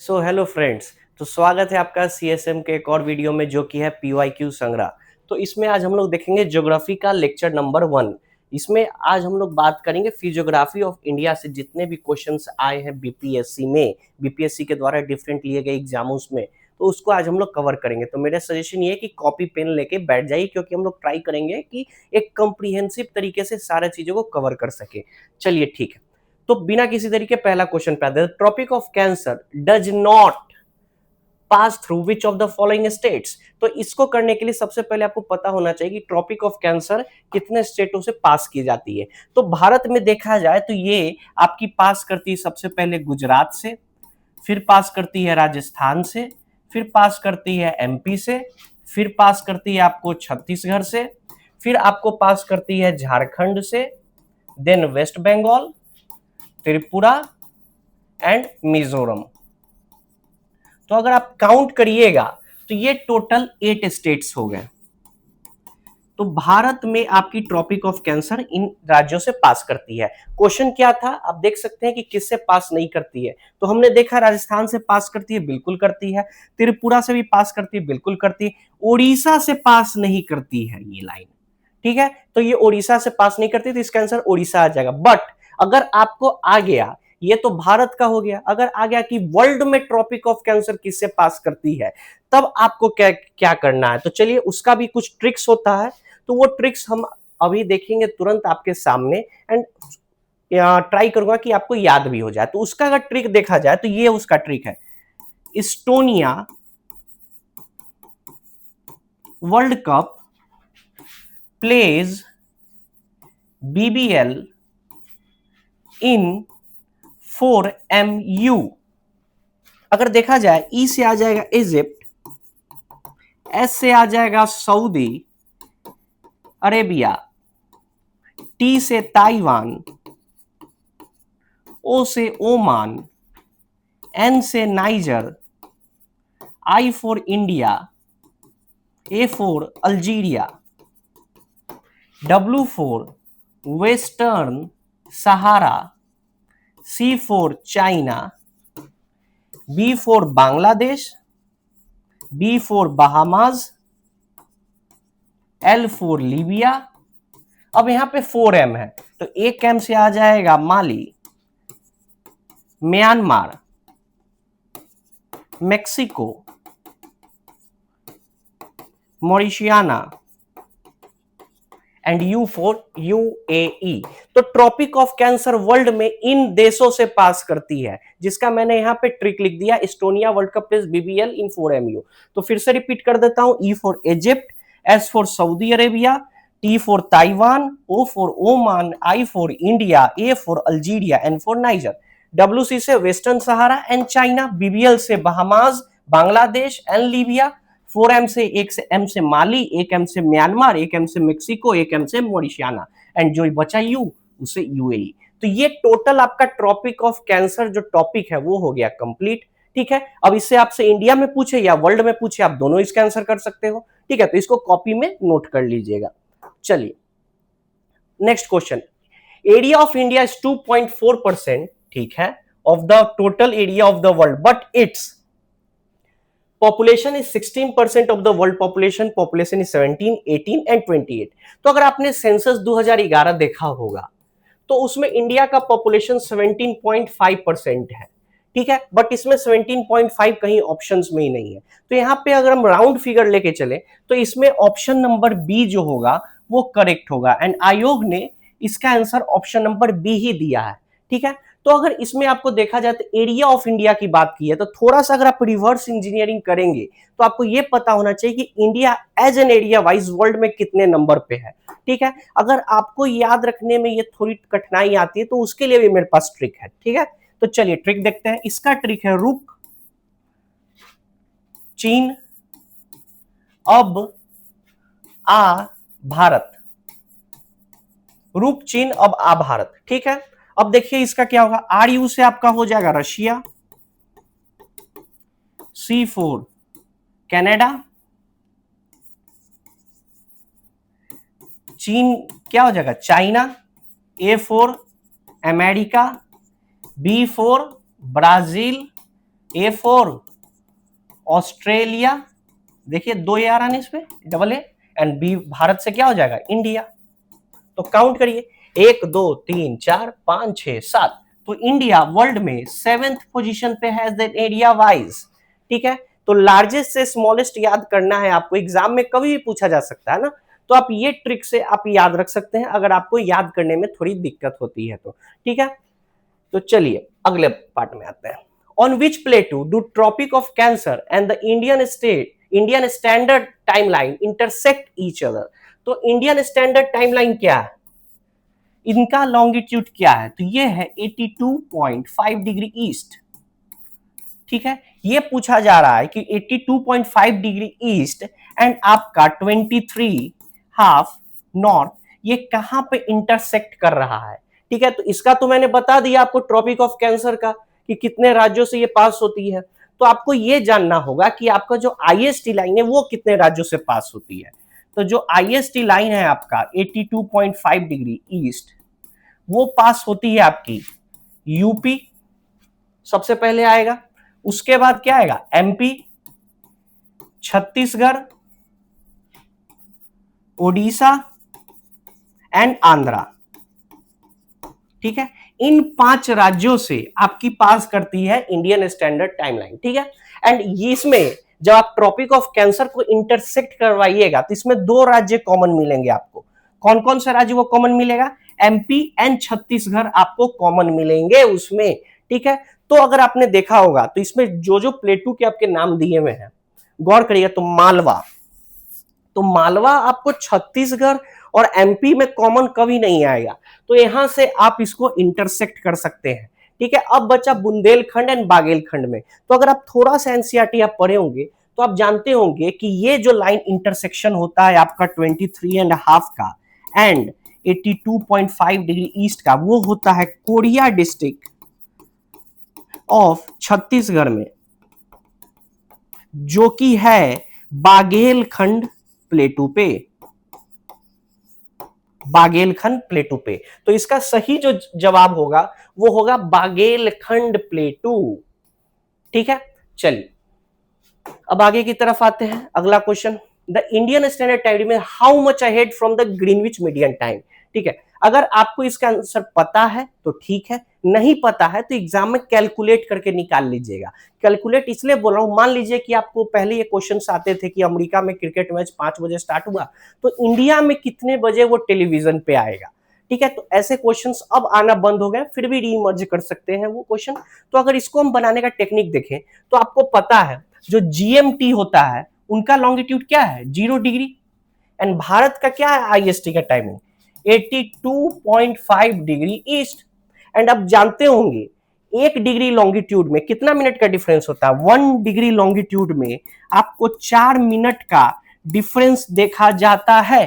So hello friends. तो स्वागत है आपका सीएसएम के एक और वीडियो में जो कि है पीवाईक्यू संग्रह। तो इसमें आज हम लोग देखेंगे ज्योग्राफी का लेक्चर नंबर 1। इसमें आज हम लोग बात करेंगे फिजियोग्राफी ऑफ इंडिया से जितने भी क्वेश्चंस आए हैं बीपीएससी में, बीपीएससी के द्वारा डिफरेंट लिए गए एग्जामों में, तो उसको आज हम लोग कवर करेंगे। तो मेरा सजेशन ये है कि कॉपी पेन लेके बैठ जाइए, क्योंकि हम लोग ट्राई करेंगे कि एक कॉम्प्रिहेंसिव तरीके से सारे चीजों को कवर कर सके। चलिए ठीक है, तो बिना किसी तरीके पहला क्वेश्चन पे आते हैं। Tropic of Cancer does not pass through which of the following states. तो इसको करने के लिए सबसे पहले आपको पता होना चाहिए कि ट्रॉपिक ऑफ कैंसर कितने स्टेटों से पास की जाती है। तो भारत में देखा जाए तो ये आपकी पास करती है सबसे पहले गुजरात से, फिर पास करती है राजस्थान से, फिर पास करती है एमपी से, फिर पास करती है आपको छत्तीसगढ़ से, फिर आपको पास करती है झारखंड से, देन वेस्ट बंगाल, त्रिपुरा एंड मिजोरम। तो अगर आप काउंट करिएगा तो ये टोटल 8 स्टेट्स हो गए। तो भारत में आपकी ट्रॉपिक ऑफ कैंसर इन राज्यों से पास करती है। क्वेश्चन क्या था आप देख सकते हैं कि किससे पास नहीं करती है। तो हमने देखा राजस्थान से पास करती है, बिल्कुल करती है। त्रिपुरा से भी पास करती है, बिल्कुल करती है। उड़ीसा से पास नहीं करती है ये लाइन, ठीक है। तो ये उड़ीसा से पास नहीं करती, तो इसका आंसर उड़ीसा आ जाएगा। बट अगर आपको आ गया, ये तो भारत का हो गया, अगर आ गया कि वर्ल्ड में ट्रॉपिक ऑफ कैंसर किससे पास करती है, तब आपको क्या क्या करना है। तो चलिए उसका भी कुछ ट्रिक्स होता है, तो वो ट्रिक्स हम अभी देखेंगे तुरंत आपके सामने। एंड ट्राई करूंगा कि आपको याद भी हो जाए। तो उसका अगर ट्रिक देखा जाए तो ये उसका ट्रिक है। Estonia world cup plays BBL in 4MU। अगर देखा जाए ई से आ जाएगा इजिप्ट, एस से आ जाएगा सऊदी अरेबिया, टी से ताइवान, ओ से ओमान, एन से Niger, I for India, A for Algeria, W for Western Sahara, C for China, B for Bangladesh, B for Bahamas, L for Libya. अब यहां पे 4M है, तो एक एम से आ जाएगा Mali, Myanmar, Mexico, Mauritania and U for UAE. तो ट्रॉपिक ऑफ कैंसर वर्ल्ड में इन देशों से पास करती है, जिसका मैंने यहां पे ट्रिक लिख दिया। Estonia world cup place BBL in 4MU। तो फिर से रिपीट कर देता हूं। E for Egypt, S for Saudi Arabia, T for Taiwan, O for Oman, I for India, A for Algeria, N for Niger, WC से Western Sahara and China, BBL से Bahamas, Bangladesh and Libya, 4M से एक से M से माली, एक M से Myanmar, एक M से मेक्सिको, एक M से मॉरिशियाना, एंड जो बचा यू उसे यूएई। तो ये टोटल आपका ट्रॉपिक ऑफ कैंसर जो टॉपिक है वो हो गया कंप्लीट, ठीक है। अब इससे आपसे इंडिया में पूछे या वर्ल्ड में पूछे, आप दोनों इसका आंसर कर सकते हो, ठीक है। तो इसको कॉपी में नोट कर लीजिएगा। चलिए next question. Area of India is 2.4%, ठीक है, of the total area of the world, but its population is 16% of the world population. Population is 17, 18 and 28। तो अगर आपने सेंसस 2011 देखा होगा तो उसमें इंडिया का पॉपुलेशन 17.5% है, ठीक है। बट इसमें 17.5 कहीं ऑप्शंस में ही नहीं है। तो यहां पे अगर हम राउंड फिगर लेके चले तो इसमें ऑप्शन नंबर बी जो होगा वो करेक्ट होगा। एंड आयोग ने इसका आंसर ऑप्शन नंबर बी ही दिया है, ठीक है। तो अगर इसमें आपको देखा जाए तो एरिया ऑफ इंडिया की बात की है, तो थोड़ा सा अगर आप रिवर्स इंजीनियरिंग करेंगे तो आपको यह पता होना चाहिए कि India as an area wise world में कितने नंबर पे है, ठीक है। अगर आपको याद रखने में ये थोड़ी कठिनाई आती है तो उसके लिए भी मेरे पास ट्रिक है, ठीक है। तो चलिए ट्रिक देखते हैं। इसका ट्रिक है रुक चीन अब आ भारत, रुक चीन अब आ भारत, ठीक है। अब देखिए इसका क्या होगा। RU से आपका हो जाएगा रशिया, C4 कनाडा, चीन क्या हो जाएगा China, A4 America, B4 Brazil, A for Australia, देखिए 2 ए आ रहा है इस पे, double A, and B Bharat से क्या हो जाएगा, इंडिया। तो काउंट करिए, 1 2 3 4 5 6 7, तो इंडिया वर्ल्ड में 7th पोजीशन पे है एरिया वाइज। ठीक है, तो लार्जेस्ट से स्मॉलेस्ट याद करना है आपको, एग्जाम में कभी भी पूछा जा सकता है ना, तो आप ये ट्रिक से आप याद रख सकते हैं अगर आपको याद करने में थोड़ी दिक्कत होती है तो। ठीक है, तो चलिए अगले पार्ट में आते हैं। On which plateau do Tropic of Cancer and the Indian standard timeline intersect each other. तो इंडियन स्टैंडर्ड टाइमलाइन क्या है, इनका लॉन्गिट्यूड क्या है, तो ये है 82.5 डिग्री ईस्ट। ठीक है, ये पूछा जा रहा है कि 82.5 डिग्री ईस्ट एंड आपका 23 हाफ नॉर्थ, ये कहां पे इंटरसेक्ट कर रहा है। ठीक है, तो इसका तो मैंने बता दिया आपको ट्रॉपिक ऑफ कैंसर का कि कितने राज्यों से ये पास होती है, तो आपको ये जानना होगा कि आपका जो आईएसटी लाइन है वो कितने राज्यों से पास होती है। तो जो आईएसटी लाइन है आपका 82.5 डिग्री ईस्ट, वो पास होती है आपकी यूपी, सबसे पहले आएगा, उसके बाद क्या आएगा, एमपी, छत्तीसगढ़, ओडिशा एंड आंध्रा। ठीक है, इन 5 राज्यों से आपकी पास करती है इंडियन स्टैंडर्ड टाइमलाइन। ठीक है, एंड इसमें जब आप ट्रॉपिक ऑफ कैंसर को इंटरसेक्ट करवाइएगा तो इसमें 2 राज्य कॉमन मिलेंगे आपको। कौन कौन से राज्य वो कॉमन मिलेगा, एमपी एंड छत्तीसगढ़ आपको कॉमन मिलेंगे उसमें। ठीक है, तो अगर आपने देखा होगा तो इसमें जो जो प्लेटू के आपके नाम दिए हुए हैं, गौर करिए, तो मालवा आपको छत्तीसगढ़ और एमपी में कॉमन कभी नहीं आएगा, तो यहां से आप इसको इंटरसेक्ट कर सकते हैं। ठीक है, अब बचा बुंदेलखंड एंड बागेलखंड में, तो अगर आप थोड़ा सा एनसीईआरटी आप पढ़े होंगे तो आप जानते होंगे कि ये जो लाइन इंटरसेक्शन होता है आपका 23.5 का एंड 82.5 डिग्री ईस्ट का, वो होता है कोरिया डिस्ट्रिक्ट ऑफ छत्तीसगढ़ में, जो कि है बागेलखंड प्लेटू पे, बागेलखंड प्लेटू पे। तो इसका सही जो जवाब होगा वो होगा बागेलखंड प्लेटू। ठीक है, चलिए अब आगे की तरफ आते हैं, अगला question, the Indian Standard Time में how much ahead from the Greenwich median time. ठीक है, अगर आपको इसका आंसर पता है तो ठीक है, नहीं पता है तो एग्जाम में कैलकुलेट करके निकाल लीजिएगा। कैलकुलेट इसलिए बोल रहा हूं, मान लीजिए कि आपको पहले ये क्वेश्चंस आते थे कि अमेरिका में क्रिकेट मैच 5 बजे स्टार्ट हुआ, तो इंडिया में कितने बजे वो टेलीविजन पे आएगा। ठीक है, तो ऐसे क्वेश्चंस अब आना बंद हो गए, फिर भी रीइमर्ज कर सकते हैं वो क्वेश्चन। तो अगर इसको हम बनाने का टेक्निक देखें तो आपको पता है जो जीएमटी होता है उनका लॉन्गिट्यूड क्या है, 0 डिग्री, एंड भारत का क्या है आईएसटी का टाइमिंग 82.5 डिग्री ईस्ट। एंड अब जानते होंगे 1 डिग्री लॉन्गिट्यूड में कितना मिनट का डिफरेंस होता है, 1 डिग्री लॉन्गिट्यूड में आपको 4 मिनट का डिफरेंस देखा जाता है।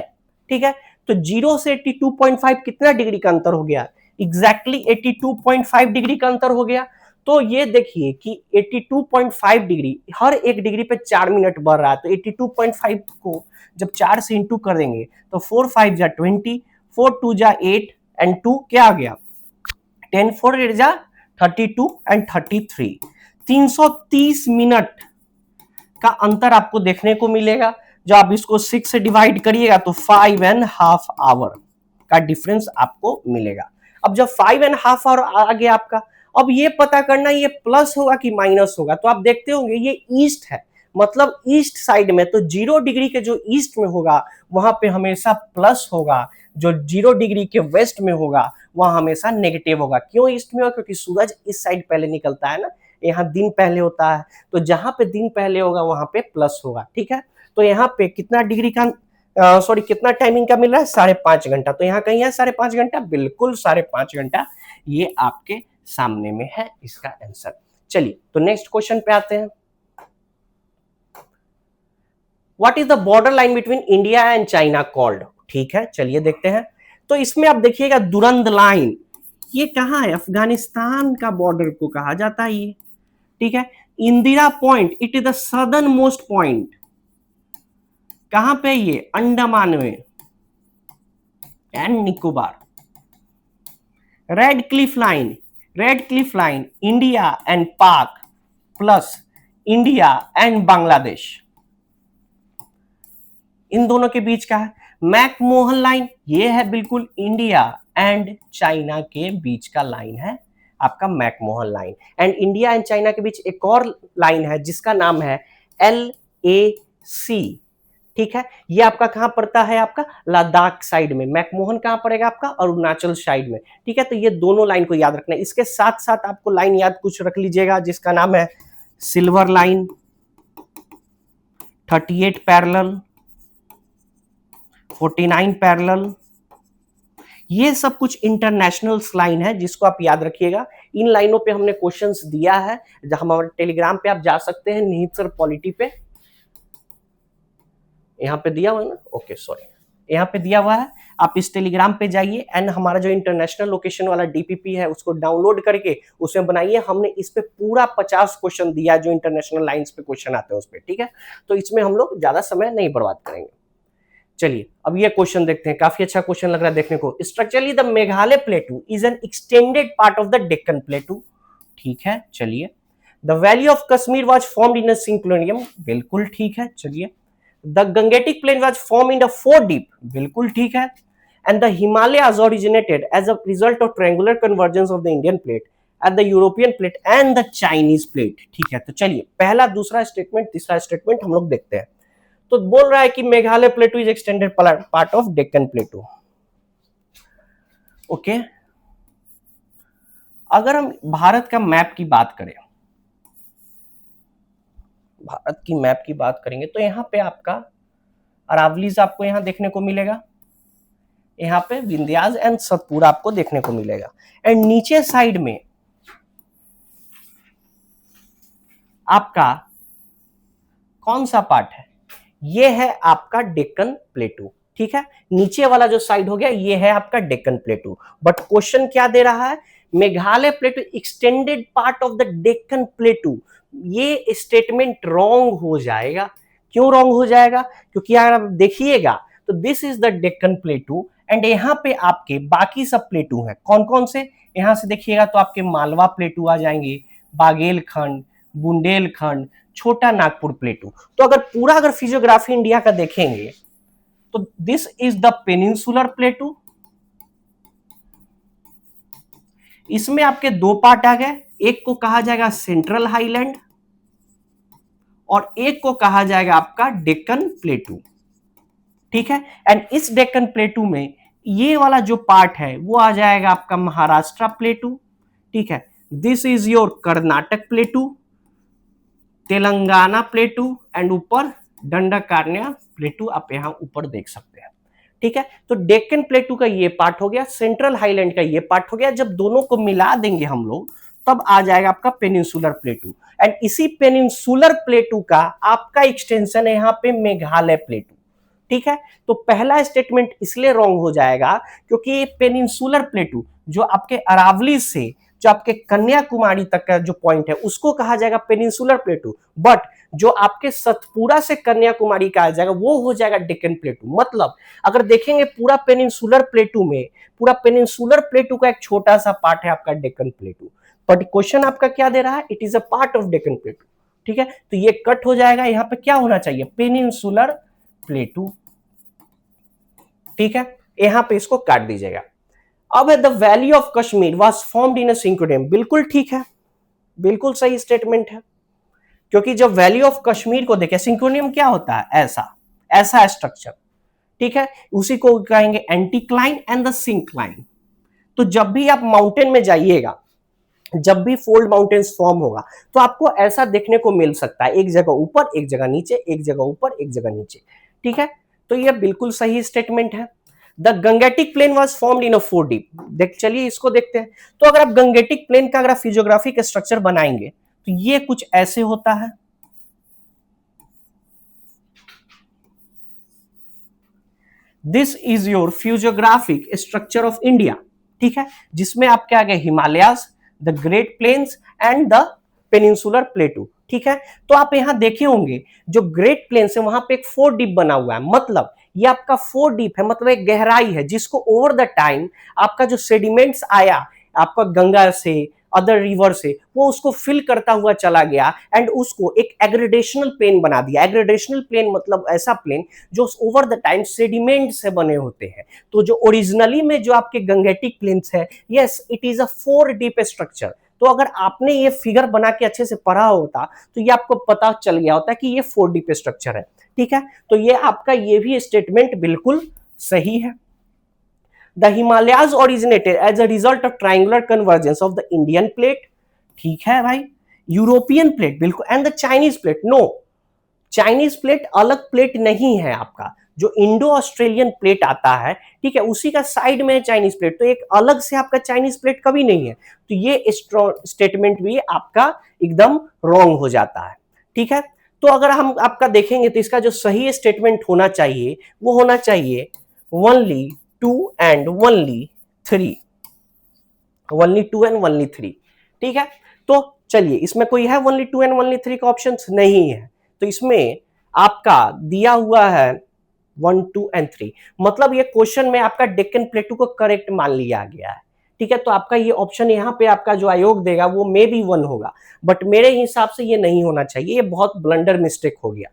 ठीक है, तो 0 से 82.5 कितना डिग्री का अंतर हो गया, एग्जैक्टली 82.5 डिग्री का अंतर हो गया। तो ये देखिए कि 82.5 डिग्री, हर 1 डिग्री पे 4 मिनट बढ़ रहा है, तो 82.5 को जब 4 से इंटू कर देंगे तो 4 5 जा 20, 4 2 जा 8 एंड 2 क्या आ गया 10, 4 8 जा 32 एंड 33, 330 मिनट का अंतर आपको देखने को मिलेगा। जब आप इसको 6 से डिवाइड करिएगा तो 5.5 आवर का डिफरेंस आपको मिलेगा। अब जब 5.5 आवर आ गया आपका, अब ये पता करना ये प्लस होगा कि माइनस होगा, तो आप देखते होंगे ये ईस्ट है, मतलब ईस्ट साइड में, तो 0 डिग्री के जो ईस्ट में होगा वहां पे हमेशा प्लस होगा, जो 0 डिग्री के वेस्ट में होगा वहां हमेशा नेगेटिव होगा। क्यों ईस्ट में होगा, क्योंकि सूरज इस साइड पहले निकलता है ना, यहाँ दिन पहले होता है, तो जहां पे दिन पहले होगा वहां पे प्लस होगा। ठीक है, तो यहाँ पे कितना डिग्री का सॉरी कितना टाइमिंग का मिल रहा है, 5.5 घंटा, तो यहाँ कहीं है 5.5 घंटा, बिल्कुल 5.5 घंटा ये आपके सामने में है इसका आंसर। चलिए तो नेक्स्ट क्वेश्चन पे आते हैं, what is the border line between India and China called. ठीक है, चलिए देखते हैं। तो इसमें आप देखिएगा दुरंद लाइन, ये कहां है, अफगानिस्तान का बॉर्डर को कहा जाता है ये। ठीक है, Indira point, it is the southern most point, कहां पे ये, अंडमान में and Nicobar. Red Cliff line, India and पाक, प्लस इंडिया एंड बांग्लादेश, इन दोनों के बीच का है। मैकमोहन लाइन ये है बिल्कुल इंडिया एंड चाइना के बीच का लाइन है आपका McMahon line. And India and China के बीच एक और लाइन है जिसका नाम है LAC, ठीक है। ये आपका कहां पड़ता है, आपका लद्दाख साइड में। मैकमोहन कहां पड़ेगा, आपका अरुणाचल साइड में, ठीक है। तो ये दोनों लाइन को याद रखना है। इसके साथ साथ आपको लाइन याद कुछ रख लीजिएगा जिसका नाम है सिल्वर लाइन, 38 पैरेलल, 49 पैरेलल, ये सब कुछ इंटरनेशनल लाइन है जिसको आप याद रखिएगा। इन लाइनों पे हमने क्वेश्चंस दिया है, हमारे टेलीग्राम पे आप जा सकते हैं, निहित सर पॉलिटी पे, यहाँ पे दिया हुआ है ना, ओके सॉरी, यहाँ पे दिया हुआ है। आप इस टेलीग्राम पे जाइए एंड हमारा जो इंटरनेशनल लोकेशन वाला DPP है उसको डाउनलोड करके उसमें बनाइए। हमने इस पे पूरा 50 क्वेश्चन दिया जो इंटरनेशनल लाइंस पे क्वेश्चन आते हैं उस पे, ठीक है। तो इसमें हम लोग ज्यादा समय नहीं बर्बाद करेंगे। चलिए अब ये क्वेश्चन देखते हैं, काफी अच्छा क्वेश्चन लग रहा है देखने को। Structurally the Meghalaya plateau is an extended part of the Deccan plateau, ठीक है। चलिए the valley of Kashmir was formed in a synclinorium, बिल्कुल ठीक है। चलिए the Gangetic plain was formed in a foredeep, बिल्कुल ठीक है। And the Himalayas originated as a result of triangular convergence of the Indian plate at the European plate and the Chinese plate, ठीक है। तो चलिए पहला, दूसरा स्टेटमेंट, तीसरा स्टेटमेंट हम लोग देखते हैं। तो बोल रहा है कि Meghalaya plateau is extended part of Deccan प्लेटू, okay. अगर हम भारत का मैप की बात करें, भारत की मैप की बात करेंगे तो यहाँ पे आपका अरावलीज आपको यहाँ देखने को मिलेगा, यहाँ पे विंध्यास एंड सतपुरा आपको देखने को मिलेगा। एंड नीचे साइड में आपका कौन सा पार्ट है, ये है आपका डेक्कन प्लेटू, ठीक है। नीचे वाला जो साइड हो गया ये है आपका डेक्कन प्लेटू। बट क्वेश्चन क्या दे रहा है, Meghalaya प्लेटू extended part of the Deccan प्लेटू। ये स्टेटमेंट रॉन्ग हो जाएगा। क्यों रॉन्ग हो जाएगा, क्योंकि अगर आप देखिएगा तो this is the Deccan प्लेटू and यहाँ पे आपके बाकी सब प्लेटू हैं। कौन कौन से, यहां से देखिएगा तो आपके मालवा प्लेटू आ जाएंगे, बागेलखंड, बुंदेलखंड, छोटा नागपुर प्लेटू। तो अगर फिजियोग्राफी इंडिया का देखेंगे तो दिस इज द पेनिनसुलर प्लेटू। इसमें आपके दो पार्ट आ गए, एक को कहा जाएगा सेंट्रल हाईलैंड और एक को कहा जाएगा आपका डेक्कन प्लेटू, ठीक है। एंड इस डेक्कन प्लेटू में ये वाला जो पार्ट है वो आ जाएगा आपका महाराष्ट्र प्लेटू, ठीक है। This is your Karnataka प्लेटू, Telangana प्लेटू and ऊपर दंडकारण्य प्लेटू आप यहां ऊपर देख सकते हैं, ठीक है। तो डेक्कन प्लेटू का ये पार्ट हो गया, सेंट्रल हाईलैंड का ये पार्ट हो गया। जब दोनों को मिला देंगे हम लोग तब आ जाएगा आपका पेनिनसुलर प्लेटू। एंड इसी पेनिनसुलर प्लेटू का आपका एक्सटेंशन है यहाँ पे मेघालय प्लेटू, ठीक है। तो पहला स्टेटमेंट इसलिए रॉन्ग हो जाएगा क्योंकि पेनिनसुलर प्लेटू जो आपके अरावली से जो आपके कन्याकुमारी तक का जो पॉइंट है उसको कहा जाएगा पेनिनसुलर प्लेटू। बट जो आपके सतपुरा से कन्याकुमारी का आ जाएगा वो हो जाएगा डेक्कन प्लेटू। मतलब अगर देखेंगे पूरा पेनिनसुलर प्लेटू में, पूरा पेनिनसुलर प्लेटू का एक छोटा सा पार्ट है आपका डेक्कन प्लेटू। बट क्वेश्चन आपका क्या दे रहा है, it is a part of Deccan plateau, ठीक है। तो ये कट हो जाएगा, यहाँ पे क्या होना चाहिए, पेनिनसुलर प्लेटू, ठीक है। यहां पे इसको काट दीजिएगा। अब है the valley of Kashmir was formed in a synclinorium, बिल्कुल ठीक है, बिल्कुल सही स्टेटमेंट है। क्योंकि जब वैली ऑफ कश्मीर को देखें, सिंक्रोनियम क्या होता है, ऐसा ऐसा स्ट्रक्चर, ठीक है। उसी को कहेंगे एंटीक्लाइन एंड द सिंक्लाइन। तो जब भी आप माउंटेन में जाइएगा, जब भी फोल्ड माउंटेन्स फॉर्म होगा तो आपको ऐसा देखने को मिल सकता है, एक जगह ऊपर एक जगह नीचे, एक जगह ऊपर एक जगह नीचे, ठीक है। तो ये बिल्कुल सही स्टेटमेंट है। The Gangetic plain was formed in a four deep, देख चलिए इसको देखते हैं। तो अगर आप गंगेटिक प्लेन का अगर फिजियोग्राफिक स्ट्रक्चर बनाएंगे तो ये कुछ ऐसे होता है। This is your physiographic structure of India, ठीक है, जिसमें आपके आ गए Himalayas, the great plains and the peninsular plateau, ठीक है। तो आप यहां देखे होंगे जो ग्रेट प्लेन्स है वहां पे एक फोर डीप बना हुआ है, मतलब ये आपका फोर डीप है, मतलब एक गहराई है जिसको ओवर द टाइम आपका जो सेडिमेंट्स आया आपका गंगा से अदर रिवर से, वो उसको फिल करता हुआ चला गया एंड उसको एक एग्रेडेशनल प्लेन बना दिया। एग्रेडेशनल प्लेन मतलब ऐसा प्लेन जो ओवर द टाइम सेडिमेंट से बने होते हैं। तो जो ओरिजिनली में जो आपके गंगेटिक प्लेन्स है, yes it is a 4 deep structure. तो अगर आपने ये फिगर बना के अच्छे से पढ़ा होता तो ये आपको पता चल गया होता कि ये 4 डीप स्ट्रक्चर है। ठीक है, तो ये आपका ये भी स्टेटमेंट बिल्कुल सही है। The Himalayas originated as a result of triangular convergence of the Indian plate, ठीक है भाई। यूरोपियन प्लेट बिल्कुल, and the Chinese plate, no, Chinese plate अलग प्लेट नहीं है आपका, जो इंडो ऑस्ट्रेलियन प्लेट आता है, ठीक है, उसी का साइड में है चाइनीज प्लेट, तो एक अलग से आपका चाइनीज प्लेट कभी नहीं है। तो ये स्टेटमेंट भी आपका एकदम रॉन्ग हो जाता है। ठीक है, तो अगर हम आपका देखेंगे तो इसका जो सही स्टेटमेंट होना चाहिए वो होना चाहिए only 2 and only 3, only 2 and only 3। ठीक है, तो चलिए इसमें कोई है ओनली 2 एंड ओनली 3 का ऑप्शन नहीं है, तो इसमें आपका दिया हुआ है 1, 2 एंड 3, मतलब ये क्वेश्चन में आपका डेक्कन प्लेटू को करेक्ट मान लिया गया है। ठीक है, तो आपका ये ऑप्शन यहाँ पे आपका जो आयोग देगा वो मे बी 1 होगा, बट मेरे हिसाब से ये नहीं होना चाहिए, ये बहुत ब्लंडर मिस्टेक हो गया।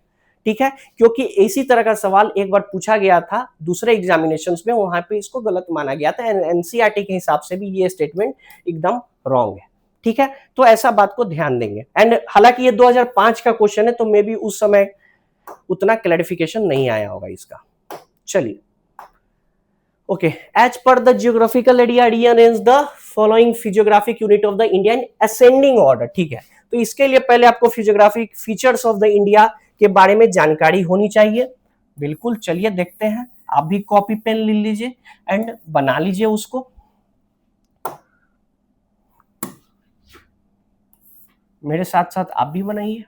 ठीक है, क्योंकि इसी तरह का सवाल एक बार पूछा गया था दूसरे एग्जामिनेशंस में, वहां पे इसको गलत माना गया था। एनसीईआरटी के हिसाब से भी ये स्टेटमेंट एकदम रॉन्ग है। ठीक है, तो ऐसा बात को ध्यान देंगे। एंड हालांकि ये 2005 का क्वेश्चन है, तो मे बी उस समय उतना क्लैरिफिकेशन नहीं आया होगा इसका। चलिए, okay, as per the geographical area rearrange the following physiographic unit of the India in ascending order. ठीक है, तो इसके लिए पहले आपको physiographic features of the India के बारे में जानकारी होनी चाहिए। बिल्कुल, चलिए देखते हैं। आप भी कॉपी पेन ले लीजिए एंड बना लीजिए उसको। मेरे साथ साथ आप भी बनाइए।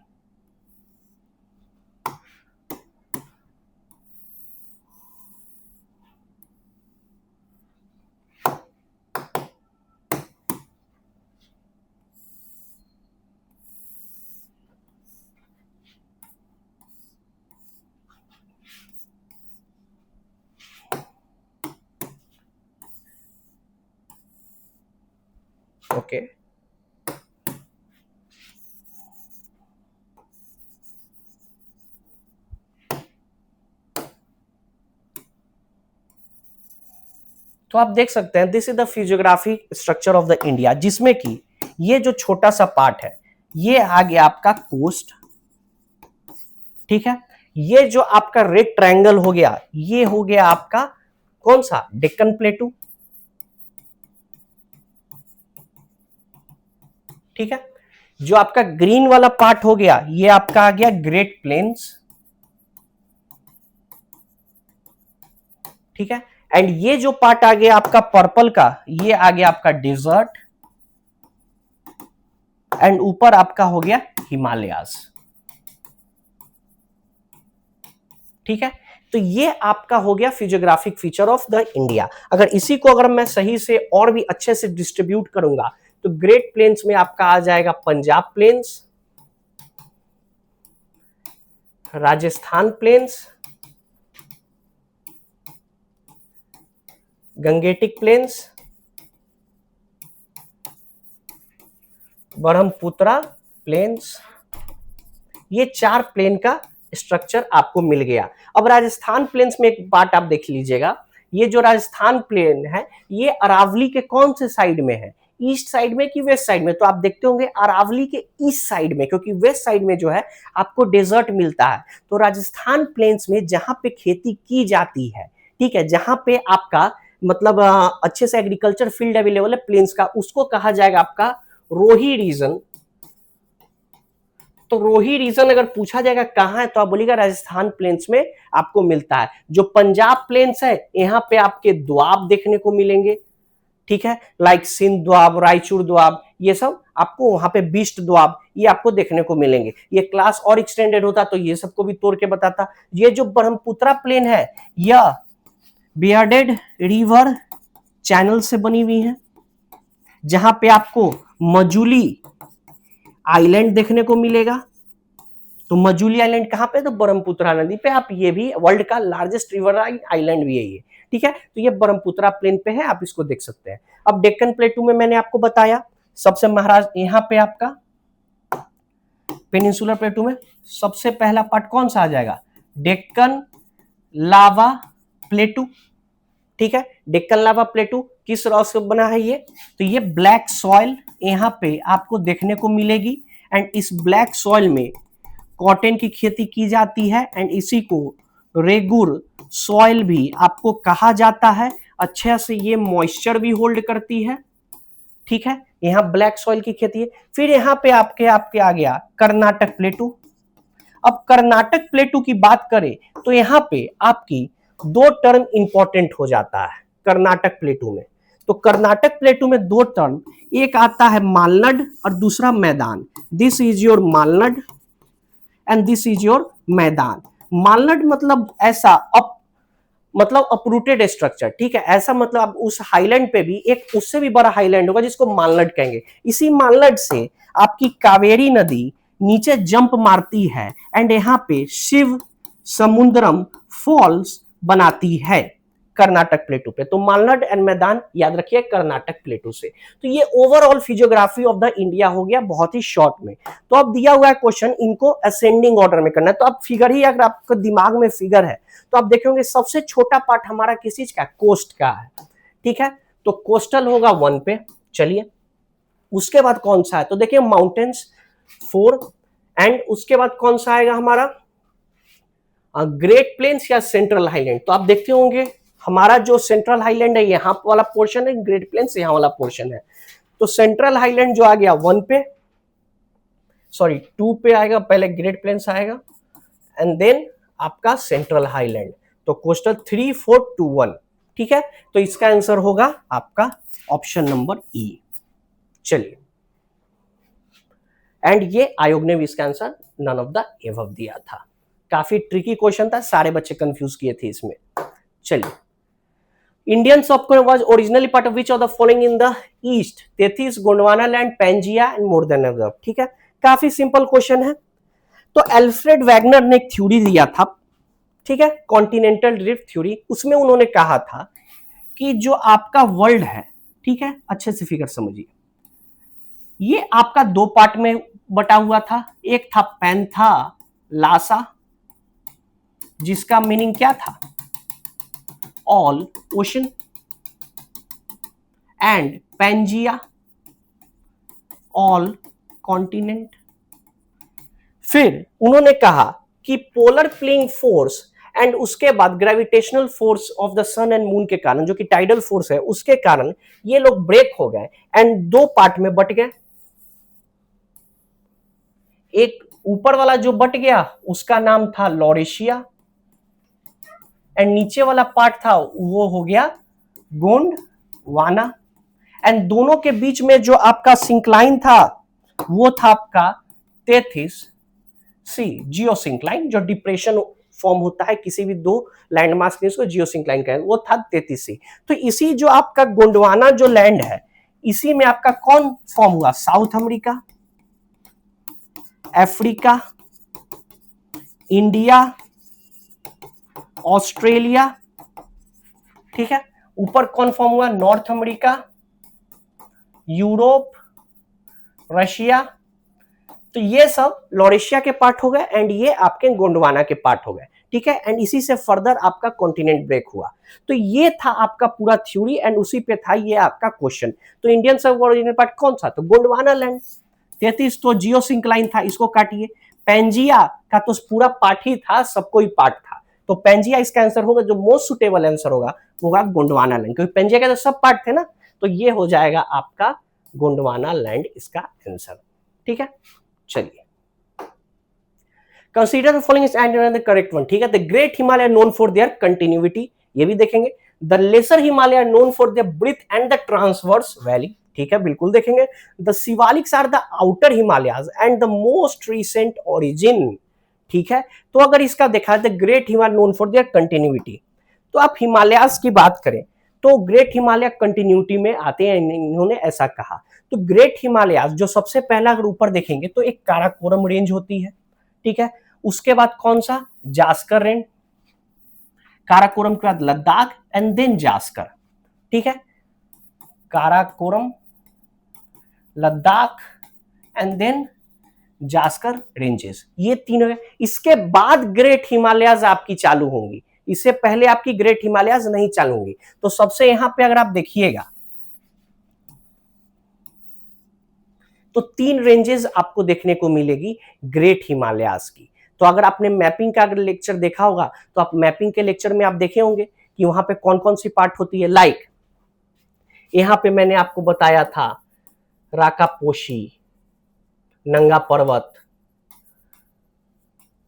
ओके, तो आप देख सकते हैं this is the physiographic structure of the India, जिसमें कि ये जो छोटा सा पार्ट है ये आ गया आपका कोस्ट। ठीक है, ये जो आपका रेड ट्रायंगल हो गया ये हो गया आपका कौन सा, डेक्कन प्लेटू। ठीक है, जो आपका ग्रीन वाला पार्ट हो गया ये आपका आ गया ग्रेट प्लेन्स। ठीक है, एंड ये जो पार्ट आ गया आपका पर्पल का ये आ गया आपका डिजर्ट, एंड ऊपर आपका हो गया हिमालयाज। ठीक है, तो ये आपका हो गया physiographic feature of the India. अगर इसी को अगर मैं सही से और भी अच्छे से डिस्ट्रीब्यूट करूंगा तो ग्रेट प्लेन्स में आपका आ जाएगा Punjab plains, Rajasthan plains, Gangetic plains, Brahmaputra plains. ये 4 प्लेन का स्ट्रक्चर आपको मिल गया। अब राजस्थान प्लेन्स में एक बात आप देख लीजिएगा, ये जो राजस्थान प्लेन है ये अरावली के कौन से साइड में है, ईस्ट साइड में कि वेस्ट साइड में? तो आप देखते होंगे अरावली के ईस्ट साइड में, क्योंकि वेस्ट साइड में जो है आपको डेजर्ट मिलता है। तो राजस्थान प्लेन्स में जहां पे खेती की जाती है, ठीक है, जहां पे आपका मतलब अच्छे से एग्रीकल्चर फील्ड अवेलेबल है प्लेन्स का, उसको कहा जाएगा आपका रोही रीजन। तो रोही रीजन अगर पूछा जाएगा कहां है तो आप बोलिएगा राजस्थान प्लेन्स में आपको मिलता है। जो पंजाब प्लेन्स है यहाँ पे आपके द्वाब देखने को मिलेंगे। ठीक है, लाइक सिंध द्वाब, रायचूर द्वाब, ये सब आपको वहां पे बीस्ट द्वाब ये आपको देखने को मिलेंगे। ये क्लास और एक्सटेंडेड होता तो ये सबको भी तोड़ के बताता। ये जो ब्रह्मपुत्रा प्लेन है यह बियर्डेड रिवर चैनल से बनी हुई है, जहां पे आपको मजूली आइलैंड देखने को मिलेगा। तो मजूली आइलैंड कहां पे? तो ब्रह्मपुत्रा नदी पे। आप ये भी वर्ल्ड का लार्जेस्ट रिवर आइलैंड भी है ये। ठीक है, तो ये ब्रह्मपुत्रा प्लेन पे है, आप इसको देख सकते हैं। अब डेक्कन प्लेटू में मैंने आपको बताया सबसे महाराष्ट्र यहाँ पे आपका पेनिनसुलर प्लेटू में सबसे पहला पार्ट कौन सा आ जाएगा, डेक्कन लावा प्लेटू, ठीक है। डेक्कन लावा प्लेटू किस रॉक से बना है ये, तो ये ब्लैक सॉइल यहाँ पे आपको देखने को मिलेगी एंड इस ब्लैक सॉइल में कॉटन की खेती की जाती है एंड इसी को रेगुर सॉइल भी आपको कहा जाता है। अच्छे से ये मॉइस्चर भी होल्ड करती है, ठीक है। यहाँ ब्लैक सॉइल की खेती है। फिर यहाँ पे आपके आ गया कर्नाटक प्लेटू। अब कर्नाटक प्लेटू की बात करें तो यहाँ पे आपकी दो टर्म इंपॉर्टेंट हो जाता है कर्नाटक प्लेटू में। तो कर्नाटक प्लेटू में दो टर्म, एक आता है मालनड और दूसरा मैदान। This is your Malnad and this is your maidan. Malnad मतलब ऐसा मतलब अपरूटेड स्ट्रक्चर, ठीक है। ऐसा मतलब आप उस हाईलैंड पे भी एक उससे भी बड़ा हाईलैंड होगा जिसको मालनड कहेंगे। इसी मालनड से आपकी कावेरी नदी नीचे जंप मारती है एंड यहाँ पे शिव समुद्रम फॉल्स बनाती है कर्नाटक प्लेटू पे। तो मालनड एंड मैदान याद रखिए कर्नाटक प्लेटू से। तो ये overall physiography of the India हो गया बहुत ही शॉर्ट में। तो अब दिया हुआ है क्वेश्चन, इनको असेंडिंग ऑर्डर में करना है। तो अब फिगर ही अगर आपके दिमाग में फिगर है तो आप देखेंगे सबसे छोटा पार्ट हमारा किस चीज का, कोस्ट का है, ठीक है। तो कोस्टल होगा 1 पे। चलिए उसके बाद कौन सा है, तो देखिए माउंटेन्स 4 एंड उसके बाद कौन सा आएगा हमारा ग्रेट प्लेन्स या सेंट्रल हाईलैंड। तो आप देखते होंगे हमारा जो सेंट्रल हाईलैंड है यहाँ वाला पोर्शन है, ग्रेट प्लेन्स यहाँ वाला पोर्शन है। तो सेंट्रल हाईलैंड जो आ गया 1 पे, सॉरी 2 पे आएगा, पहले ग्रेट प्लेन्स आएगा एंड देन आपका सेंट्रल हाईलैंड। तो कोस्टल 3 4 2 1, ठीक है। तो इसका आंसर होगा आपका ऑप्शन नंबर ई। चलिए एंड ये आयोग ने भी इसका answer none of the above दिया था। काफी ट्रिकी क्वेश्चन था, सारे बच्चे कंफ्यूज किए थे इसमें। चलिए Indian subcontinent was originally part of which of the following in the east, Tethys, Gondwana land, Pangaea and more than above, ठीक है। काफी सिंपल क्वेश्चन है। तो अल्फ्रेड वैगनर ने एक थ्योरी दिया था, ठीक है, कॉन्टिनेंटल ड्रिफ्ट थ्योरी। उसमें उन्होंने कहा था कि जो आपका वर्ल्ड है, ठीक है, अच्छे से फिगर समझिए, ये आपका दो पार्ट में बटा हुआ था। एक था पैंथा लासा जिसका मीनिंग क्या था, all ocean, and Pangaea all continent. फिर उन्होंने कहा कि पोलर प्लेइंग फोर्स एंड उसके बाद gravitational force of the sun and moon के कारण, जो कि टाइडल फोर्स है, उसके कारण ये लोग ब्रेक हो गए एंड दो पार्ट में बट गए। एक ऊपर वाला जो बट गया उसका नाम था लॉरेशिया एंड नीचे वाला पार्ट था वो हो गया गोंडवाना। एंड दोनों के बीच में जो आपका सिंक्लाइन था वो था आपका तेथिस सी, जियोसिंक्लाइन, जो डिप्रेशन फॉर्म होता है किसी भी दो लैंडमास के, इसको जियोसिंक्लाइन कहें, वो था 33 सी। तो इसी जो आपका गोंडवाना जो लैंड है, इसी में आपका कौन फॉर्म हुआ, south America, Africa, India, Australia, ठीक है। ऊपर कौन फॉर्म हुआ, नॉर्थ अमेरिका, यूरोप, रशिया। तो ये सब लॉरेशिया के पार्ट हो गए एंड ये आपके गोंडवाना के पार्ट हो गए, ठीक है। एंड इसी से फर्दर आपका कॉन्टिनेंट ब्रेक हुआ। तो ये था आपका पूरा थ्योरी एंड उसी पे था ये आपका क्वेश्चन। तो इंडियन सब ओरिजिनल पार्ट कौन सा, तो गोंडवाना लैंड। 33 तो जियोसिंक्लाइन था, इसको काटिए। पैंजिया का तो पूरा पार्ट ही था, सबको ही पार्ट था, तो पैंजिया इसका आंसर होगा। जो मोस्ट सुटेबल आंसर होगा वो होगा गोंडवाना लैंड, क्योंकि पैंजिया का तो सब पार्ट थे ना। तो ये हो जाएगा आपका गोंडवाना लैंड इसका आंसर, ठीक है। चलिए consider the following and the correct one, ठीक है। The great Himalaya known for their continuity, ये भी देखेंगे। The lesser Himalaya known for their breadth and the transverse valley, ठीक है, बिल्कुल देखेंगे। The Shivaliks are the outer Himalayas and the most recent origin, ठीक है। तो अगर इसका देखा the great Himalaya known for their continuity, तो आप हिमालयाज की बात करें तो ग्रेट हिमालय कंटिन्यूटी में आते हैं, इन्होंने ऐसा कहा। तो ग्रेट हिमालयाज जो सबसे पहला अगर ऊपर देखेंगे तो एक काराकोरम रेंज होती है, ठीक है। उसके बाद कौन सा, जास्कर रेंज, काराकोरम के बाद लद्दाख एंड देन जास्कर, ठीक है। Karakoram, Ladakh and then Zanskar ranges, ये तीन हो गए। इसके बाद ग्रेट हिमालयाज आपकी चालू होंगी, इससे पहले आपकी ग्रेट हिमालयाज नहीं चालू होंगी। तो सबसे यहां पे अगर आप देखिएगा तो तीन रेंजेस आपको देखने को मिलेगी ग्रेट हिमालयाज की। तो अगर आपने मैपिंग का अगर लेक्चर देखा होगा तो आप मैपिंग के लेक्चर में आप देखे होंगे कि वहां पे कौन कौन सी पार्ट होती है। लाइक यहां पे मैंने आपको बताया था राकापोशी, नंगा पर्वत,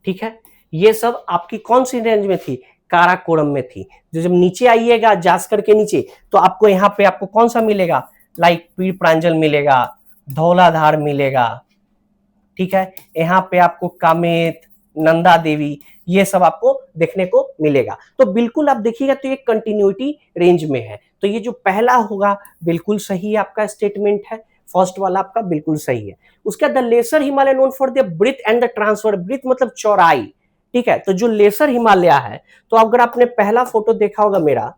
ठीक है, ये सब आपकी कौन सी रेंज में थी, काराकोरम में थी। जो जब नीचे आइएगा जास्कर के नीचे तो आपको यहाँ पे आपको कौन सा मिलेगा, लाइक पीर प्रांजल मिलेगा, धौलाधार मिलेगा, ठीक है, यहाँ पे आपको कामेत, नंदा देवी, ये सब आपको देखने को मिलेगा। तो बिल्कुल आप देखिएगा तो ये कंटिन्यूटी रेंज में है। तो ये जो पहला होगा बिल्कुल सही आपका स्टेटमेंट है, फर्स्ट वाला आपका बिल्कुल सही है। उसके बाद the lesser Himalaya known for the breadth and the transverse, breadth मतलब चौड़ाई, ठीक है। तो जो लेसर हिमालय है, तो अगर आपने पहला फोटो देखा होगा मेरा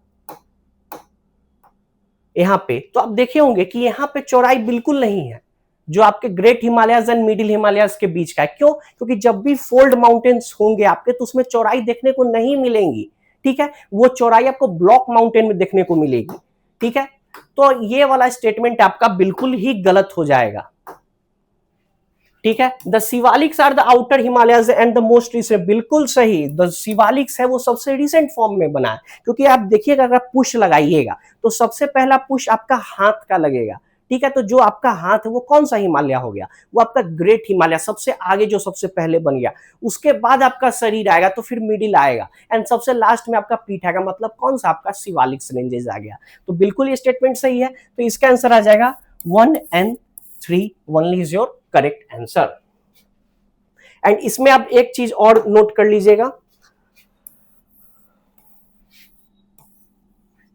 यहाँ पे, तो आप देखे होंगे कि यहाँ पे चौड़ाई बिल्कुल नहीं है जो आपके great Himalayas and middle Himalayas के बीच का है। क्यों? क्योंकि जब भी फोल्ड माउंटेन्स होंगे आपके तो उसमें चौड़ाई देखने को नहीं मिलेंगी, ठीक है, वो चौड़ाई आपको ब्लॉक माउंटेन में देखने को मिलेगी, ठीक है। तो ये वाला स्टेटमेंट आपका बिल्कुल ही गलत हो जाएगा, ठीक है। The Shivaliks are the outer Himalayas and the most recent, बिल्कुल सही, द शिवालिक्स है वो सबसे रिसेंट फॉर्म में बना है। क्योंकि आप देखिएगा अगर आप पुश लगाइएगा तो सबसे पहला पुश आपका हाथ का लगेगा, ठीक है। तो जो आपका हाथ है वो कौन सा हिमालय हो गया, वो आपका ग्रेट हिमालय, सबसे आगे जो सबसे पहले बन गया। उसके बाद आपका शरीर आएगा तो फिर मिडिल आएगा एंड सबसे लास्ट में आपका पीठ आएगा, मतलब कौन सा आपका शिवालिक्स रेंजेस आ गया। तो बिल्कुल ये स्टेटमेंट सही है। तो इसका आंसर आ जाएगा 1 and 3 only is your correct answer. And इसमें आप एक चीज और नोट कर लीजिएगा,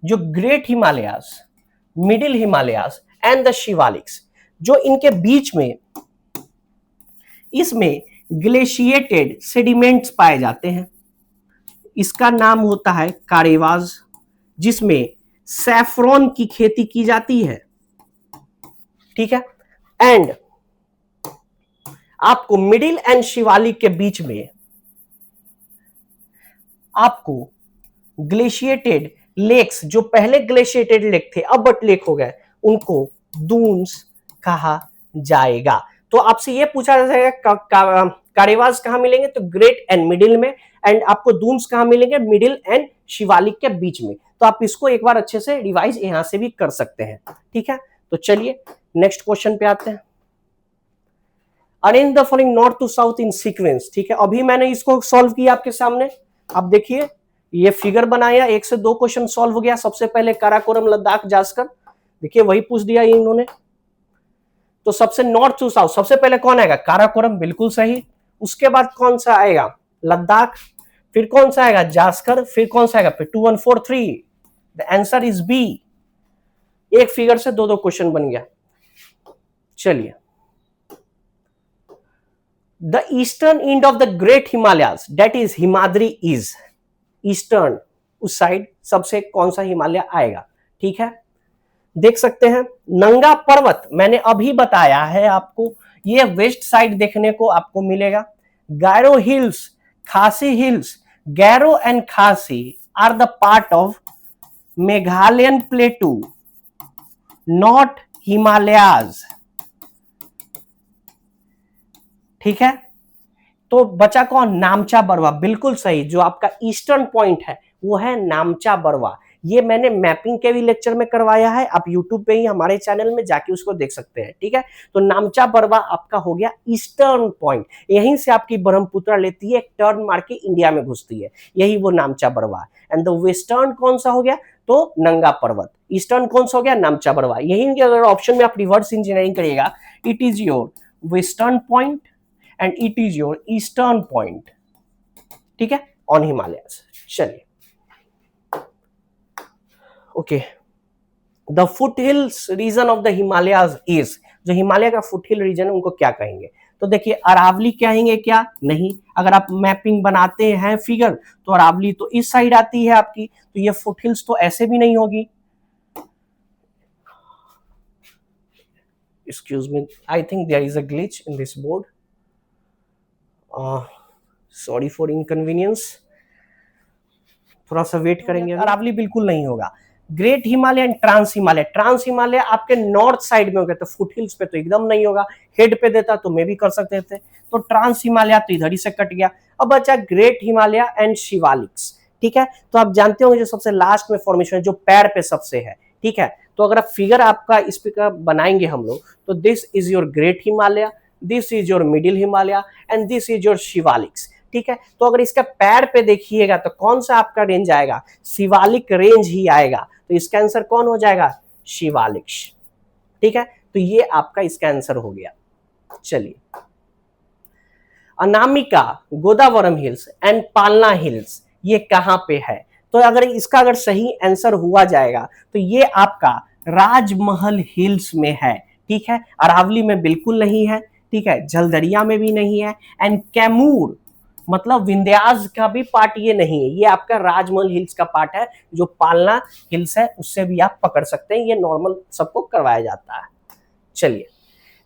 जो great Himalayas, middle Himalayas and the Shivaliks, जो इनके बीच में इसमें ग्लेशिएटेड सेडिमेंट्स पाए जाते हैं, इसका नाम होता है कारेवाज, जिसमें सैफ्रॉन की खेती की जाती है, ठीक है। एंड आपको मिडिल एंड शिवालिक के बीच में आपको ग्लेशिएटेड लेक्स, जो पहले ग्लेशिएटेड लेक थे अब बट लेक हो गए, उनको दून्स कहा जाएगा। तो आपसे ये पूछा जाएगा कारेवास कहां मिलेंगे, तो ग्रेट एंड मिडिल में, एंड आपको दून्स कहां मिलेंगे, मिडिल एंड शिवालिक के बीच में। तो आप इसको एक बार अच्छे से रिवाइज यहां से भी कर सकते हैं, ठीक है। तो चलिए नेक्स्ट क्वेश्चन पे आते हैं। Arrange the following north to south in sequence, ठीक है। अभी मैंने इसको सॉल्व किया आपके सामने, आप देखिए ये फिगर बनाया, 1 से 2 क्वेश्चन सॉल्व हो गया। सबसे पहले काराकोरम, लद्दाख, जास्कर, देखिए वही पूछ दिया इन्होंने। तो सबसे नॉर्थ टू साउथ सबसे पहले कौन आएगा, काराकोरम, बिल्कुल सही। उसके बाद कौन सा आएगा, लद्दाख, फिर कौन सा आएगा, जास्कर, फिर कौन सा आएगा, फिर 2 1 4 3, द आंसर इज बी। एक फिगर से 2 क्वेश्चन बन गया। चलिए, the eastern end of the great Himalayas that is Himadri is, eastern उस साइड सबसे कौन सा हिमालय आएगा, ठीक है। देख सकते हैं नंगा पर्वत मैंने अभी बताया है आपको, ये वेस्ट साइड देखने को आपको मिलेगा। Garo hills, Khasi hills, Garo and Khasi are the part of Meghalayan plateau, not Himalayas, ठीक है। तो बचा कौन, नामचा बरवा, बिल्कुल सही। जो आपका ईस्टर्न पॉइंट है वो है नामचा बरवा। ये मैंने मैपिंग के भी लेक्चर में करवाया है, आप यूट्यूब पे ही हमारे चैनल में जाके उसको देख सकते हैं, ठीक है। तो नामचा बरवा आपका हो गया ईस्टर्न पॉइंट, यहीं से आपकी ब्रह्मपुत्र लेती है, एक टर्न मार के इंडिया में घुसती है, यही वो नामचा बरवा। एंड द वेस्टर्न कौन सा हो गया, तो नंगा पर्वत। ईस्टर्न कौन सा हो गया, नामचा बरवा। यही अगर ऑप्शन में आप रिवर्स इंजीनियरिंग करिएगा, it is your western point and it is your eastern point, ठीक है, ऑन हिमालयस। चलिए, okay, the foot hills region of the Himalayas is, जो हिमालय का फुट हिल रीजन है उनको क्या कहेंगे, तो देखिए अरावली कहेंगे क्या, नहीं। अगर आप मैपिंग बनाते हैं फिगर तो अरावली तो इस साइड आती है आपकी, तो ये फुट हिल्स तो ऐसे भी नहीं होगी, excuse me, I think there is a glitch in this board. Sorry for inconvenience. थोड़ा सा वेट करेंगे। अरावली बिल्कुल नहीं होगा। Great Himalaya and trans Himalaya, trans Himalaya आपके नॉर्थ साइड में हो गया, तो फुट हिल्स पे तो एकदम नहीं होगा। हेड पे देता तो मैं भी कर सकते थे, तो ट्रांस हिमालय तो इधर ही से कट गया। अब बचा ग्रेट हिमालय एंड शिवालिक्स। ठीक है, तो आप जानते होंगे जो सबसे लास्ट में फॉर्मेशन है जो पैर पे सबसे है। ठीक है, तो अगर आप फिगर आपका इस पे बनाएंगे हम लोग, तो this is your great Himalaya, this is your middle Himalaya and this is your Shivaliks. ठीक है, तो अगर इसका पैर पे देखिएगा तो कौन सा आपका रेंज आएगा, शिवालिक रेंज ही आएगा। तो इसका आंसर कौन हो जाएगा, शिवालिक्स। ठीक है, तो ये आपका इसका आंसर हो गया। चलिए, अनामिका, गोदावरम हिल्स एंड पालना हिल्स ये कहां पे है, तो अगर इसका अगर सही आंसर हुआ जाएगा तो ये आपका राजमहल हिल्स में है। ठीक है, अरावली में बिल्कुल नहीं है। ठीक है, जलदरिया में भी नहीं है, एंड कैमूर मतलब विंध्यास का भी पार्ट ये नहीं है, ये आपका राजमहल हिल्स का पार्ट है। जो पालना हिल्स है उससे भी आप पकड़ सकते हैं, ये नॉर्मल सबको करवाया जाता है। चलिए,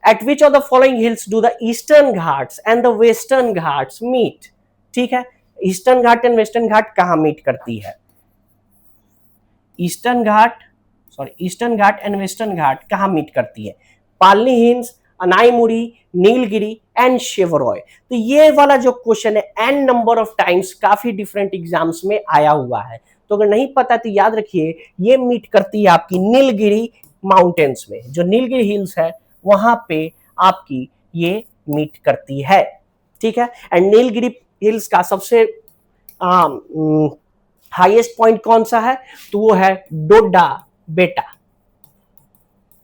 at which of the following hills do the Eastern Ghats and the Western Ghats meet. ठीक है, Eastern Ghat and Western Ghat कहां मीट करती है, Eastern Ghat and Western Ghat कहां मीट करती है, पालनी हिल्स, अनाईमुड़ी, नीलगिरी एंड शिवरॉय। तो ये वाला जो क्वेश्चन है एन नंबर ऑफ टाइम्स काफी डिफरेंट एग्जाम्स में आया हुआ है, तो अगर नहीं पता तो याद रखिए ये मीट करती है आपकी नीलगिरी माउंटेन्स में, जो नीलगिरी हिल्स है वहां पे आपकी ये मीट करती है। ठीक है, एंड नीलगिरी हिल्स का सबसे हाईएस्ट पॉइंट कौन सा है, तो वो है डोडा बेटा,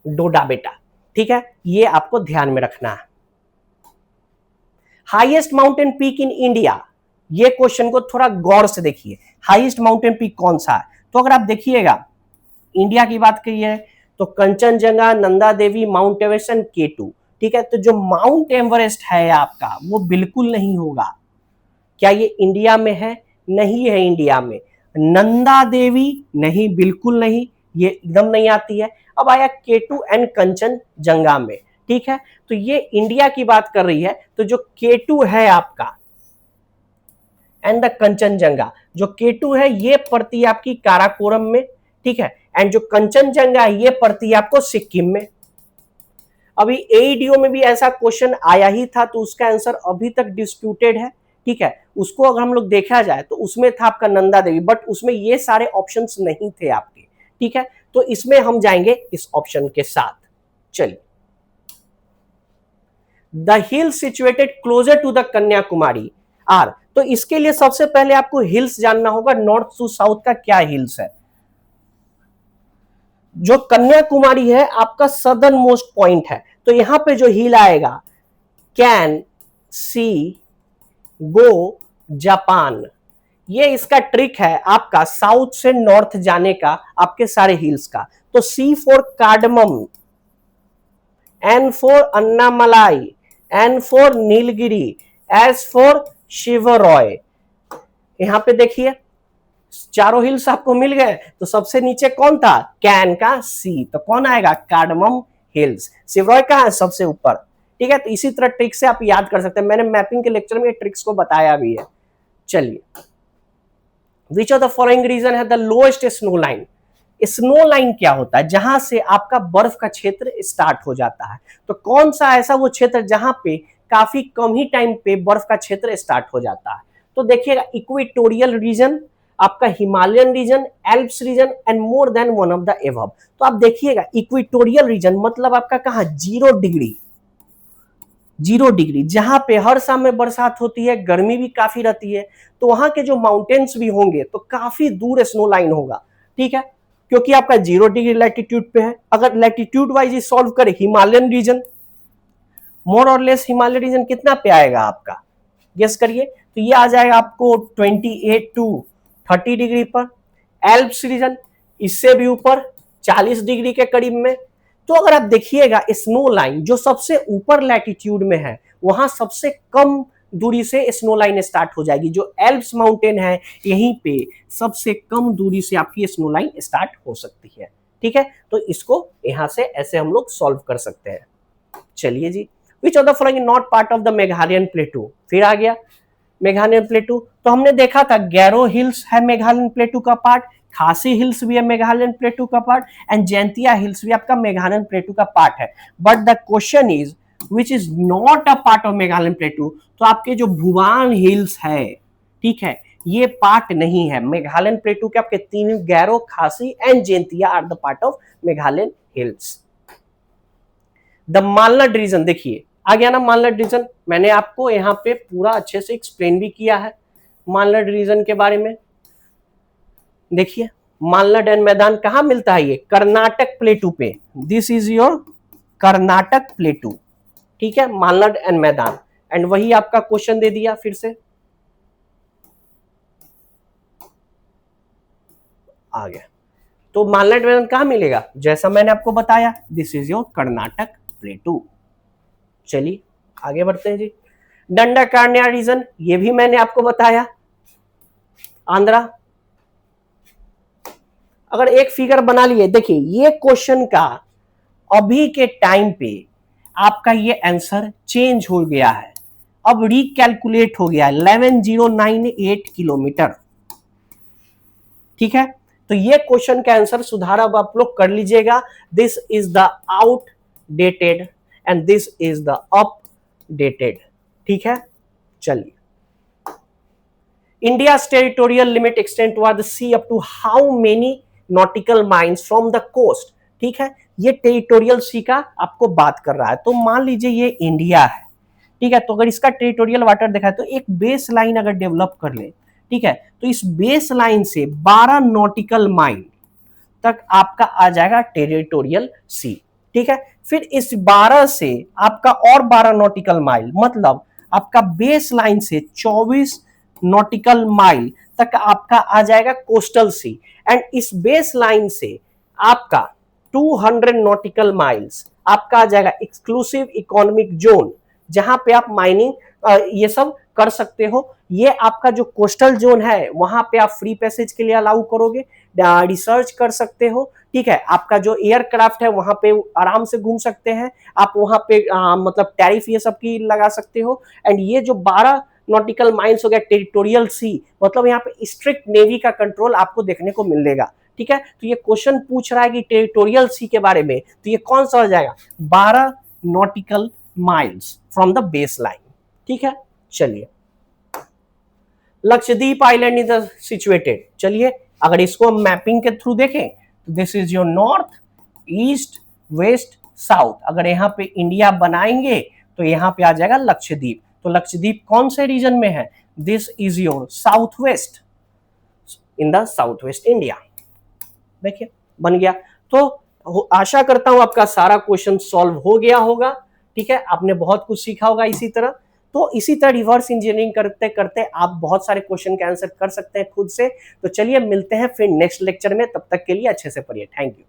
डोडा बेटा। ठीक है, ये आपको ध्यान में रखना है। Highest mountain peak in India, ये क्वेश्चन को थोड़ा गौर से देखिए, हाईएस्ट माउंटेन पीक कौन सा है, तो अगर आप देखिएगा इंडिया की बात करिए तो Kanchenjunga, Nanda Devi, mount Everest and K2। ठीक है, तो जो माउंट एवरेस्ट है आपका वो बिल्कुल नहीं होगा। क्या ये इंडिया में है, नहीं है इंडिया में। नंदा देवी नहीं, बिल्कुल नहीं, ये एकदम नहीं आती है। अब आया K2 एंड कंचनजंगा में। ठीक है, तो ये इंडिया की बात कर रही है, तो जो K2 है आपका एंड द कंचनजंगा, जो K2 है ये पड़ती है आपकी काराकोरम में। ठीक है, एंड जो कंचनजंगा ये पड़ती है आपको सिक्किम में। अभी एईडीओ में भी ऐसा क्वेश्चन आया ही था, तो उसका आंसर अभी तक डिस्प्यूटेड है। ठीक है, उसको अगर हम लोग देखा जाए तो उसमें था आपका नंदा देवी, बट उसमें ये सारे ऑप्शंस नहीं थे आपके। ठीक है, तो इसमें हम जाएंगे इस ऑप्शन के साथ। चलिए, the hill situated closer to the Kanyakumari are, तो इसके लिए सबसे पहले आपको हिल्स जानना होगा, नॉर्थ टू साउथ का क्या हिल्स है। जो कन्याकुमारी है आपका सदर्न मोस्ट पॉइंट है, तो यहां पे जो हिल आएगा कैन सी गो जापान, ये इसका ट्रिक है आपका साउथ से नॉर्थ जाने का आपके सारे हिल्स का। तो C for cardamom, N for Annamalai, N for Nilgiri, S for Shevaroy. यहां पे देखिए चारों हिल्स आपको मिल गए, तो सबसे नीचे कौन था, कैन का C, तो कौन आएगा, कार्डमम हिल्स। शिवरॉय कहां है, सबसे ऊपर। ठीक है, तो इसी तरह ट्रिक से आप याद कर सकते हैं, मैंने मैपिंग के लेक्चर में ट्रिक्स को बताया भी है। चलिए, which of the following region है the lowest snow line. Snow line क्या होता है, जहां से आपका बर्फ का क्षेत्र स्टार्ट हो जाता है, तो कौन सा ऐसा वो क्षेत्र जहां पे काफी कम ही टाइम पे बर्फ का क्षेत्र स्टार्ट हो जाता है, तो देखिएगा इक्वेटोरियल रीजन, आपका Himalayan region, Alps region and more than one of the above. तो आप देखिएगा इक्वेटोरियल रीजन मतलब आपका कहां, 0 डिग्री, 0 डिग्री, जहां पे हर समय बरसात होती है, गर्मी भी काफी रहती है, तो वहां के जो माउंटेन्स भी होंगे तो काफी दूर स्नो लाइन होगा। ठीक है, क्योंकि आपका 0 डिग्री लैटिट्यूड पे है। अगर लैटिट्यूड वाइज सॉल्व करें, हिमालयन रीजन मोर और लेस, हिमालयन रीजन कितना पे आएगा आपका, गेस करिए, तो ये आ जाएगा आपको 28 टू 30 डिग्री पर। एल्प्स रीजन इससे भी ऊपर 40 डिग्री के करीब में। तो अगर आप देखिएगा स्नो लाइन जो सबसे ऊपर लैटिट्यूड में है, वहां सबसे कम दूरी से स्नो लाइन स्टार्ट हो जाएगी। जो एल्प्स माउंटेन है यहीं पे सबसे कम दूरी से आपकी स्नो लाइन स्टार्ट हो सकती है। ठीक है, तो इसको यहां से ऐसे हम लोग सॉल्व कर सकते हैं। चलिए जी, which of the following not part of the Meghalayan plateau, फिर आ गया मेघालयन प्लेटू। तो हमने देखा था गैरो हिल्स है मेघालयन प्लेटू का पार्ट, खासी हिल्स भी है मेघालयन प्लेटू का पार्ट, एंड जैंतिया हिल्स भी आपका मेघालयन प्लेटू का पार्ट है। But the question is which is not a part of Meghalayan प्लेटू, तो आपके जो भुवान हिल्स है, ठीक है, ये पार्ट नहीं है मेघालयन प्लेटू के। आपके तीन Garo, Khasi and Jaintia are the part of Meghalayan hills. The Malnad region, देखिए आ गया ना मालनाड रीजन, मैंने आपको यहाँ पे पूरा अच्छे से एक्सप्लेन भी किया है मालनाड रीजन के बारे में। देखिए मालनाड एंड मैदान कहाँ मिलता है, ये कर्नाटक प्लेटू पे, दिस इज योर कर्नाटक प्लेटू, ठीक है, मालनाड एंड मैदान। एंड वही आपका क्वेश्चन दे दिया फिर से आ गया। तो मालनाड मैदान कहाँ मिलेगा, जैसा मैंने आपको बताया, दिस इज योर कर्नाटक प्लेटू। चलिए आगे बढ़ते हैं जी। दंडकारण्य रीजन, ये भी मैंने आपको बताया, आंध्रा। अगर एक फिगर बना लिए, देखिए ये क्वेश्चन का अभी के टाइम पे आपका ये आंसर चेंज हो गया है, अब रिकैलकुलेट हो गया है 11098 किलोमीटर, ठीक है। तो ये क्वेश्चन का आंसर सुधार अब आप लोग कर लीजिएगा, this is the outdated and this is the updated, ठीक है। चलिए, India's territorial limit extend toward the sea up to how many nautical miles from the coast, ठीक है। ये टेरिटोरियल सी का आपको बात कर रहा है, तो मान लीजिए ये इंडिया है, ठीक है। तो अगर इसका टेरिटोरियल वाटर देखा है, तो एक बेस लाइन अगर डेवलप कर ले, ठीक है, तो इस बेस लाइन से 12 नॉटिकल माइल तक आपका आ जाएगा टेरिटोरियल सी, ठीक है। फिर इस 12 से आपका और 12 नॉटिकल माइल, मतलब आपका बेस लाइन से 24 नॉटिकल माइल तक आपका आ जाएगा कोस्टल सी। एंड इस बेस लाइन से आपका 200 नॉटिकल माइल्स आपका आ जाएगा एक्सक्लूसिव इकोनॉमिक जोन, जहां पे आप माइनिंग ये सब कर सकते हो। ये आपका जो कोस्टल जोन है, वहां पे आप फ्री पैसेज के लिए अलाउ करोगे, रिसर्च कर सकते हो, ठीक है। आपका जो एयरक्राफ्ट है वहां पे आराम से घूम सकते हैं आप, वहां पे मतलब टैरिफ ये सब की लगा सकते हो। एंड ये जो 12 नॉटिकल माइल्स हो गया टेरिटोरियल सी, मतलब यहाँ पे स्ट्रिक्ट नेवी का कंट्रोल आपको देखने को मिलेगा, ठीक है। तो ये क्वेश्चन पूछ रहा है कि टेरिटोरियल सी के बारे में, तो ये कौन सा हो जाएगा, 12 nautical miles from the base line, ठीक है। चलिए, लक्षद्वीप आइलैंड इज सिचुएटेड, चलिए अगर इसको हम मैपिंग के थ्रू देखें, तो this is your north, east, west, south. अगर यहाँ पे इंडिया बनाएंगे तो यहाँ पे आ जाएगा लक्षद्वीप। तो लक्षद्वीप कौन से रीजन में है, this is your south west, in the south west India. देखिए बन गया। तो आशा करता हूं आपका सारा क्वेश्चन सॉल्व हो गया होगा, ठीक है। आपने बहुत कुछ सीखा होगा इसी तरह। तो इसी तरह रिवर्स इंजीनियरिंग करते करते आप बहुत सारे क्वेश्चन के आंसर कर सकते हैं खुद से। तो चलिए मिलते हैं फिर नेक्स्ट लेक्चर में, तब तक के लिए अच्छे से पढ़िए। Thank you.